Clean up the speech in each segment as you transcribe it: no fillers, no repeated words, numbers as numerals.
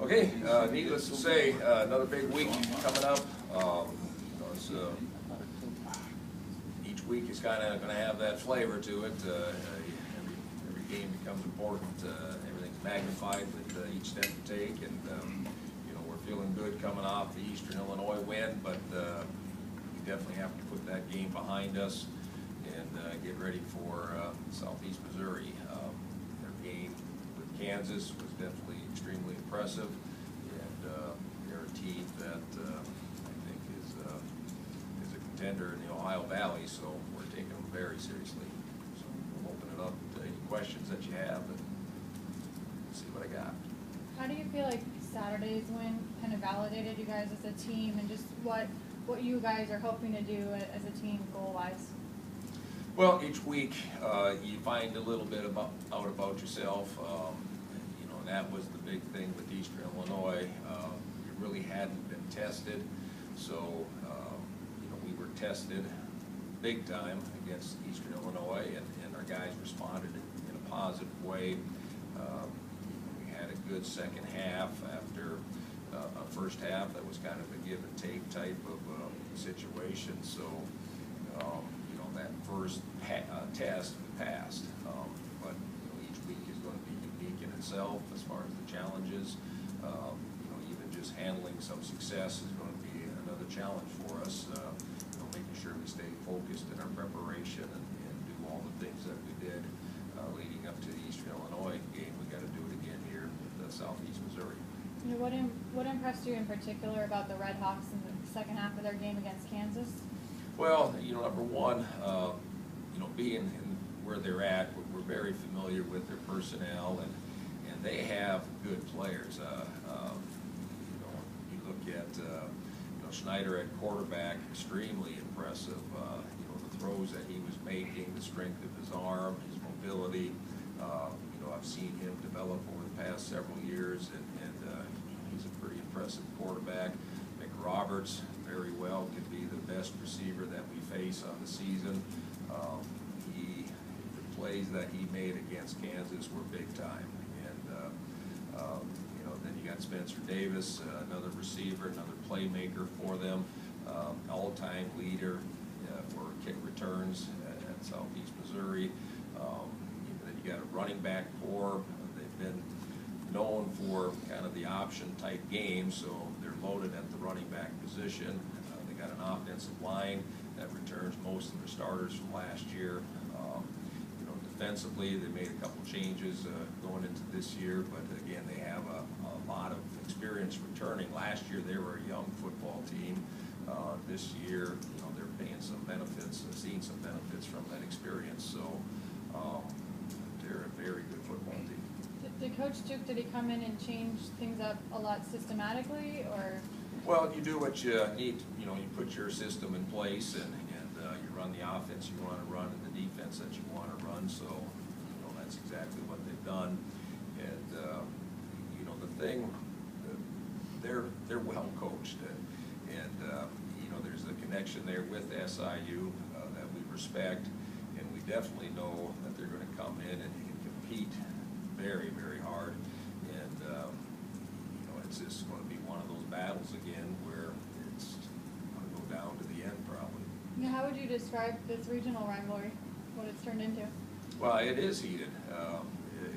Okay, needless to say, another big week coming up. Each week is kind of going to have that flavor to it. Every game becomes important. Everything's magnified with each step you take, and we're feeling good coming off the Eastern Illinois win, but we definitely have to put that game behind us and get ready for Southeast Missouri. Their game with Kansas was definitely extremely impressive, and they're a team that I think is a contender in the Ohio Valley, so we're taking them very seriously. So we'll open it up to any questions that you have and see what I got. How do you feel like Saturday's win kind of validated you guys as a team, and just what you guys are hoping to do as a team goal-wise? Well, each week you find a little bit out about yourself. And that was the big thing with Eastern Illinois. You really hadn't been tested, so we were tested big time against Eastern Illinois, and our guys responded in a positive way. We had a good second half after a first half that was kind of a give and take type of situation. So that first test passed, but each week is going to be unique in itself as far as the challenges. Even just handling some success is going to be another challenge for us. Making sure we stay focused in our preparation and do all the things that we did leading up to the Eastern Illinois game. We got to do it again here in Southeast Missouri. What impressed you in particular about the Red Hawks in the second half of their game against Kansas? Well, number one, being where they're at, we're very familiar with their personnel, and they have good players. You look at Schneider at quarterback, extremely impressive. The throws that he was making, the strength of his arm, his mobility. I've seen him develop over the past several years, and he's a pretty impressive quarterback. McRoberts, very well, could be the best receiver that we face on the season. The plays that he made against Kansas were big time, and then you got Spencer Davis, another receiver, another playmaker for them, all-time leader for kick returns at Southeast Missouri. Then you got a running back core. They've been known for kind of the option type game, so they're loaded at the running back position. They got an offensive line that returns most of their starters from last year. Defensively, they made a couple changes going into this year, but again, they have a lot of experience returning. Last year, they were a young football team. This year, they're paying some benefits, seeing some benefits from that experience. So they're a very good football team. Did Coach Duke, did he come in and change things up a lot systematically, or? Well, you do what you need. You put your system in place, and you run the offense you want to run and the defense that you want to run. So, that's exactly what they've done. And the thing, they're well coached, and there's a connection there with SIU that we respect, and we definitely know that they're going to come in and compete very, very hard, and it's just going to be one of those battles again where it's going to go down to the end probably. Now, how would you describe this regional rivalry, what it's turned into? Well, it is heated.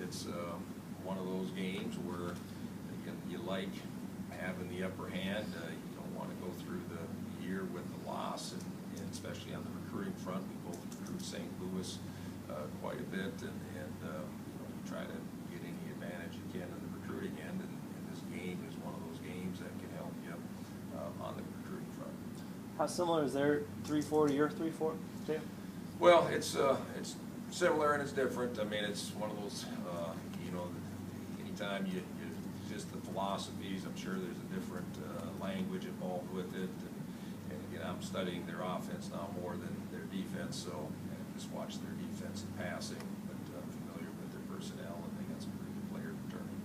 It's one of those games where you like having the upper hand. You don't want to go through the year with the loss, and especially on the recruiting front. We both recruit St. Louis quite a bit, and you try to get any advantage you can in the recruiting end, and this game is one of those games that can help you on the recruiting front. How similar is their 3-4 to your 3-4, Dale? Well, it's similar and it's different. I mean, it's one of those, anytime you just the philosophies, I'm sure there's a different language involved with it. And again, I'm studying their offense now more than their defense, so I just watch their defense and passing, but I'm familiar with their personnel, and they got some pretty good players returning.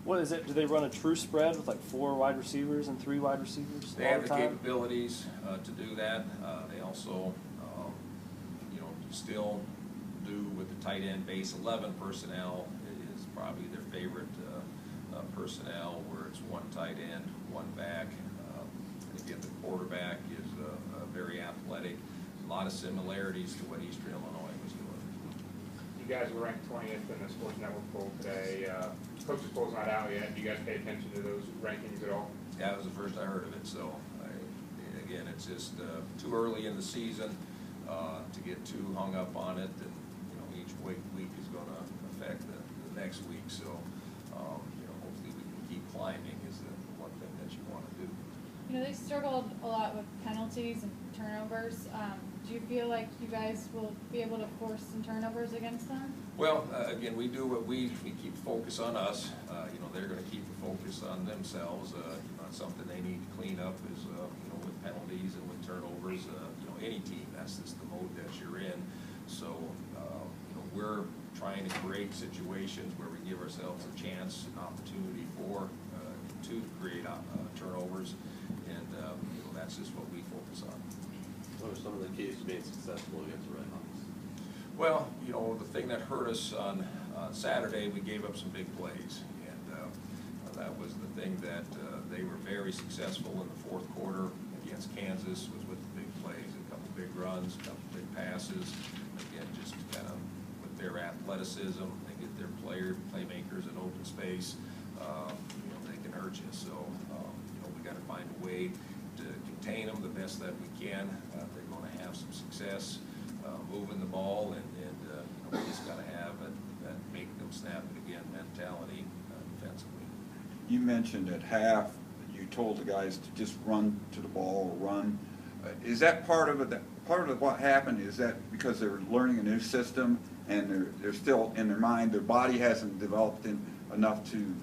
What is it? Do they run a true spread with like 4 wide receivers and 3 wide receivers? They have the capabilities to do that. They also, still do with the tight end base 11 personnel is probably their favorite personnel where it's one tight end, one back. And again, the quarterback is very athletic. A lot of similarities to what Eastern Illinois was doing. You guys were ranked 20th in the Sports Network poll today. Coaches poll's not out yet. Do you guys pay attention to those rankings at all? Yeah, that was the first I heard of it. So again, it's just too early in the season to get too hung up on it. And you know, each week is going to affect the next week. So you know, hopefully we can keep climbing is the one thing that you want to do. You know, they struggled a lot with penalties and turnovers. Do you feel like you guys will be able to force some turnovers against them? Well, again, we do what we keep focus on us. You know, they're going to keep the focus on themselves. Not something they need to clean up is you know, with penalties and with turnovers. You know, any team, that's just the mode that you're in. So you know, we're trying to create situations where we give ourselves a chance, an opportunity to create turnovers, and you know, that's just what we focus on. What are some of the keys to being successful against the Red Hawks? Well, you know, the thing that hurt us on Saturday, we gave up some big plays, and that was the thing that they were very successful in the fourth quarter against Kansas, was with the big plays, a couple big runs, a couple big passes. Again, just kind of with their athleticism, they get their playmakers in open space. You know, they can hurt you. So you know, we got to find a way to contain them the best that we can. They're going to have some success moving the ball, and you know, we just got to have that make them snap it again mentality defensively. You mentioned at half you told the guys to just run to the ball or run. Is that part of it? Part of what happened is that because they're learning a new system and they're still in their mind, their body hasn't developed enough to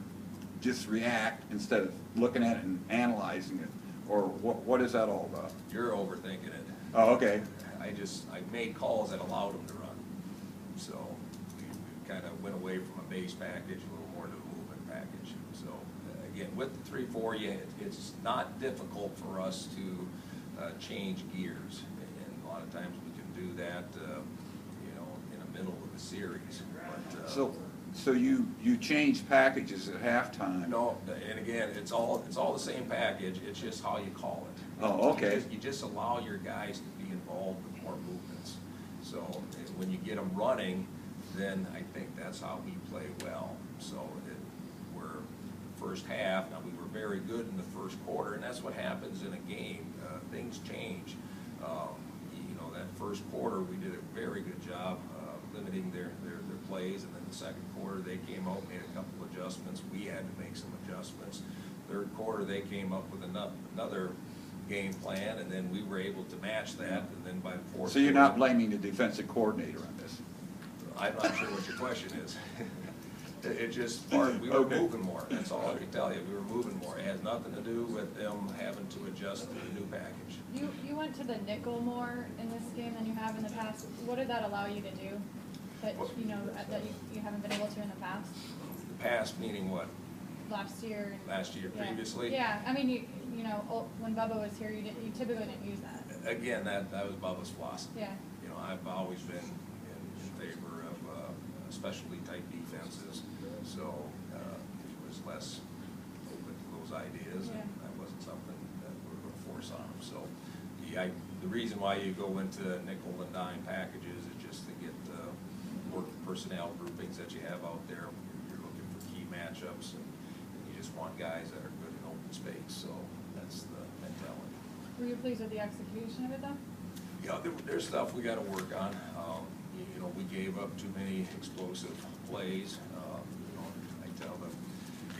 just react instead of looking at it and analyzing it, or what is that all about? You're overthinking it. Oh, okay. I made calls that allowed them to run. So we kind of went away from a base package a little more to a movement package. So again, with the 3-4, it's not difficult for us to change gears, and a lot of times we can do that, you know, in the middle of a series. But, so you change packages at halftime? No, and again, it's all the same package. It's just how you call it. Oh, okay. You just allow your guys to be involved with more movements. So when you get them running, then I think that's how we play well. So we're first half. Now we were very good in the first quarter, and that's what happens in a game. Things change. You know, that first quarter we did a very good job limiting their plays, and then the second quarter they came out, made a couple adjustments. We had to make some adjustments. Third quarter they came up with another game plan, and then we were able to match that, and then by the fourth. So you're not blaming the defensive coordinator on this? I'm not sure what your question is. It just we were moving more. That's all I can tell you. We were moving more. It has nothing to do with them having to adjust to the new package. You went to the nickel more in this game than you have in the past. What did that allow you to do that you know that you haven't been able to in the past? The past meaning what? Last year. Last year, yeah. previously. Yeah, I mean you know when Bubba was here, you typically didn't use that. Again, that was Bubba's philosophy. Yeah. You know, I've always been in favor of specialty type defenses, so it was less open to those ideas, Yeah. and that wasn't something that we were going to force on them. So the reason why you go into nickel and dime packages is just to get work personnel groupings that you have out there. You're looking for key matchups, and you just want guys that are good in open space. So that's the mentality. Were you pleased with the execution of it though? Yeah, there's stuff we got to work on. You know, we gave up too many explosive plays. You know, I tell the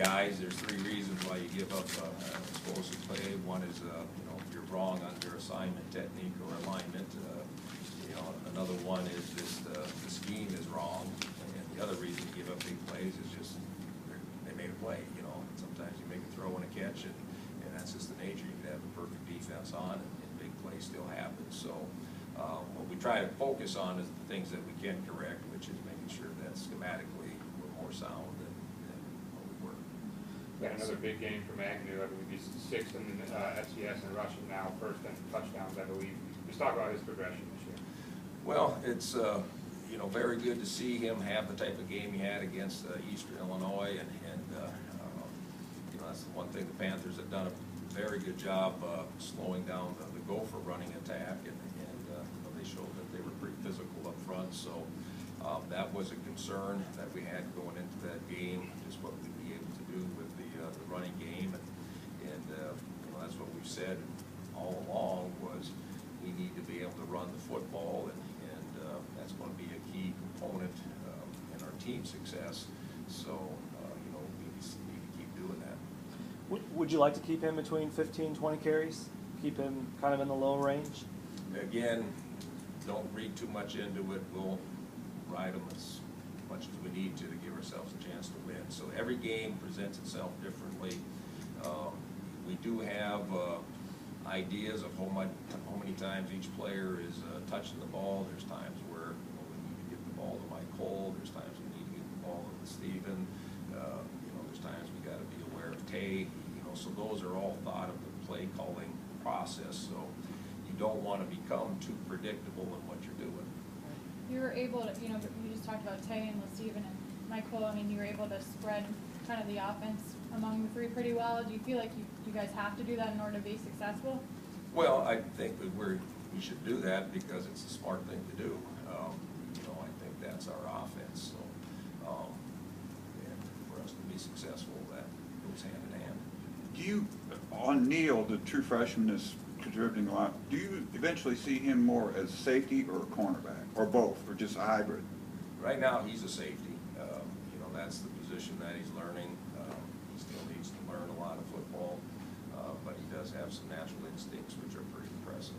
guys there's 3 reasons why you give up an explosive play. One is you know, if you're wrong on your assignment technique or alignment. You know, another one is just the scheme is wrong, and the other reason you give up big plays is just they made a play. You know, sometimes you make a throw and a catch, and that's just the nature. You can have the perfect defense on, and big plays still happen. So what we try to focus on is the things that we can correct, which is making sure that schematically we're more sound than what we were. Got another big game from Agnew. I believe he's 6th in FCS and rushing now, 1st in touchdowns, I believe. Just talk about his progression this year. Well, it's you know, very good to see him have the type of game he had against Eastern Illinois, and thing, the Panthers have done a very good job slowing down the Gopher running attack, and they showed that they were pretty physical up front. So that was a concern that we had going into that game, just what we'd be able to do with the running game, and that's what we've said all along was we need to be able to run the football, and that's going to be a key component in our team success. So we need to keep doing that. Would you like to keep him between 15, 20 carries? Keep him kind of in the low range? Again, don't read too much into it. We'll ride them as much as we need to give ourselves a chance to win. So every game presents itself differently. We do have ideas of how many times each player is touching the ball. There's times where we need to get the ball to Mike Cole. There's times we need to get the ball to Steven. There's times we got to be aware of Tay. So those are all thought of the play calling process. So you don't want to become too predictable in what you're doing. You were able to, you just talked about Tay and Steven and Mike Cole. I mean, you were able to spread kind of the offense among the three pretty well. Do you feel like you guys have to do that in order to be successful? Well, I think that we should do that because it's a smart thing to do. I think that's our offense. So, and for us to be successful, that goes hand in hand. Do you, on Neal, the true freshman is contributing a lot, do you eventually see him more as safety or a cornerback, or both, or just a hybrid? Right now, he's a safety. That's the position that he's learning. He still needs to learn a lot of football, but he does have some natural instincts which are pretty impressive.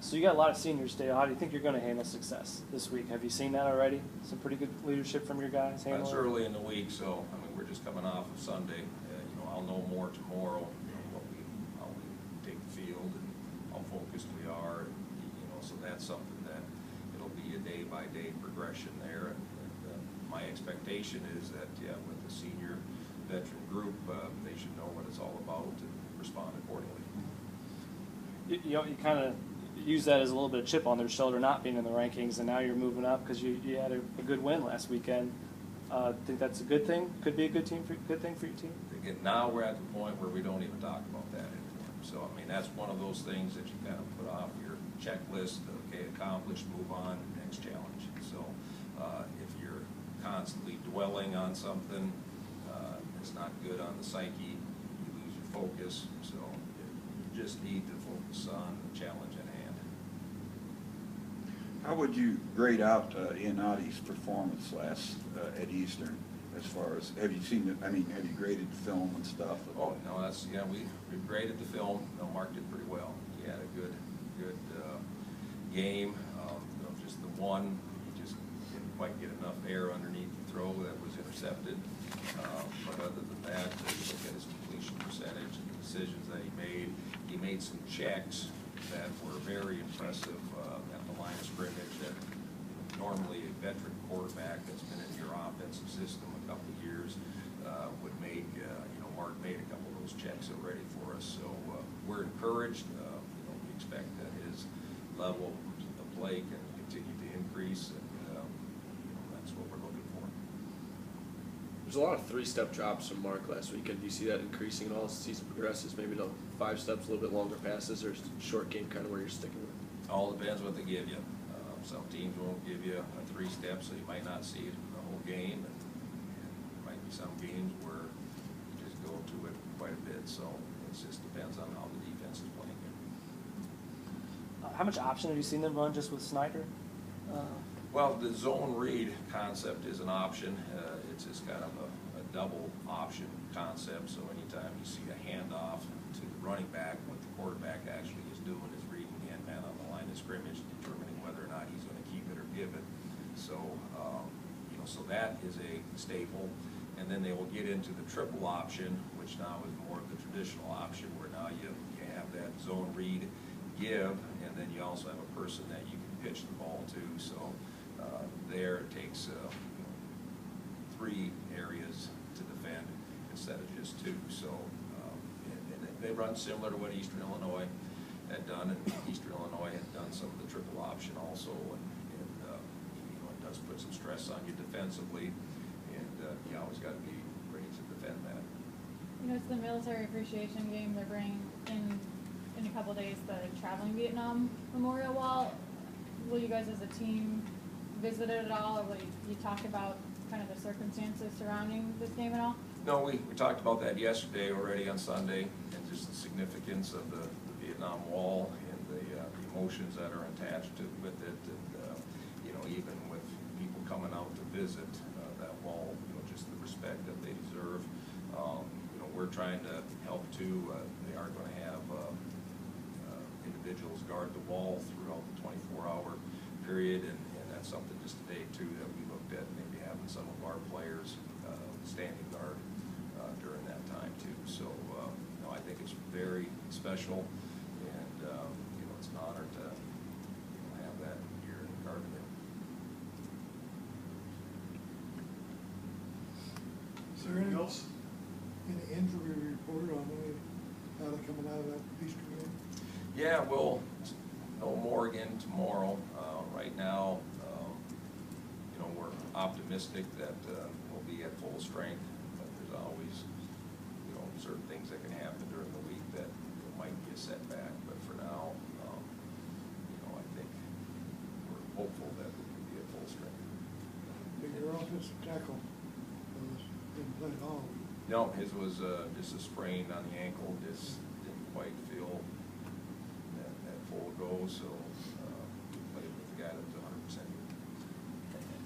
So you got a lot of seniors, Dale. How do you think you're going to handle success this week? Have you seen that already? Some pretty good leadership from your guys handling It's it? early in the week, so we're just coming off of Sunday. I'll know more tomorrow. How we take the field and how focused we are. So that's something that it'll be a day-by-day progression there. And my expectation is that with the senior veteran group, they should know what it's all about and respond accordingly. You kind of use that as a little bit of chip on their shoulder, not being in the rankings, and now you're moving up because you had a good win last weekend. Think that's a good thing? Could be a good thing for your team? Again, now we're at the point where we don't even talk about that anymore. So that's one of those things that you kind of put off your checklist. Okay, accomplished, move on, next challenge. So if you're constantly dwelling on something, it's not good on the psyche. You lose your focus. So you just need to focus on the challenge at hand. How would you grade out Ianotti's performance last at Eastern? As far as, have you seen it? I mean, have you graded the film and stuff? Oh no, we graded the film. Mark did pretty well. He had a good game. Just the one, he just didn't quite get enough air underneath the throw that was intercepted. But other than that, if you look at his completion percentage and the decisions that he made some checks that were very impressive at the line of scrimmage that normally a veteran quarterback that's been in your offensive system a couple of years would make. Mark made a couple of those checks already for us, so we're encouraged. We expect that his level of play can continue to increase, and that's what we're looking for. There's a lot of three-step drops from Mark last weekend. Do you see that increasing at all as the season progresses? Maybe to 5 steps, a little bit longer passes, or short game kind of where you're sticking with it? All depends what they give you. Some teams won't give you a 3-step, so you might not see it the whole game. And there might be some games where you just go to it quite a bit. So it just depends on how the defense is playing it. How much option have you seen them run just with Snyder? Well, the zone read concept is an option. It's just kind of a double option concept. So anytime you see a handoff to the running back, what the quarterback actually is doing is reading the end man on the line of scrimmage, determining whether or not he's going to keep it or give it. So, so that is a staple. And then they will get into the triple option, which now is more of the traditional option, where now you have that zone read, give, and then you also have a person that you can pitch the ball to. So there it takes 3 areas to defend instead of just 2. So and they run similar to what Eastern Illinois had done, and Eastern Illinois had done some of the triple option also, and it does put some stress on you defensively, and you always got to be ready to defend that. You know, it's the military appreciation game. They're bringing in a couple days the Traveling Vietnam Memorial Wall. Will you guys as a team visit it at all, or will you talk about kind of the circumstances surrounding this game at all? No, we talked about that yesterday already on Sunday, and just the significance of the Vietnam Wall and the emotions that are attached with it, and you know, even with people coming out to visit that wall, you know, just the respect that they deserve. You know, we're trying to help too. They are going to have individuals guard the wall throughout the 24-hour period, and that's something just today too that we looked at, maybe having some of our players standing guard during that time too. So you know, I think it's very special, and you know, it's an honor to have that here in Carbondale. Is there any injury reported on any, how they're coming out of that Easter game? Yeah, we'll know more again tomorrow. Right now, you know, we're optimistic that we'll be at full strength, but there's always, you know, certain things that can happen during the week that might be a setback. But for now, you know, I think we're hopeful that we can be at full strength. Your offensive tackle didn't play at all. No, his was just a sprain on the ankle, just didn't quite feel that full go, so played with the guy that was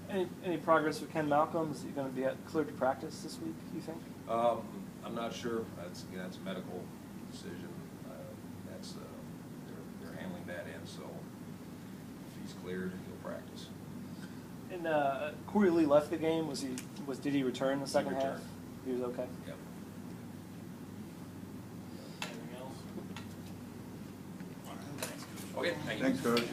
100%. Any progress with Ken Malcolm? Is he going to be cleared to practice this week, you think? I'm not sure. That's a medical decision. That's they're handling that in, so if he's cleared, he'll practice. And Corey Lee left the game. Did he return the second half? returned. He was okay. Yep. Anything else? Okay, thank you. Thanks, Coach.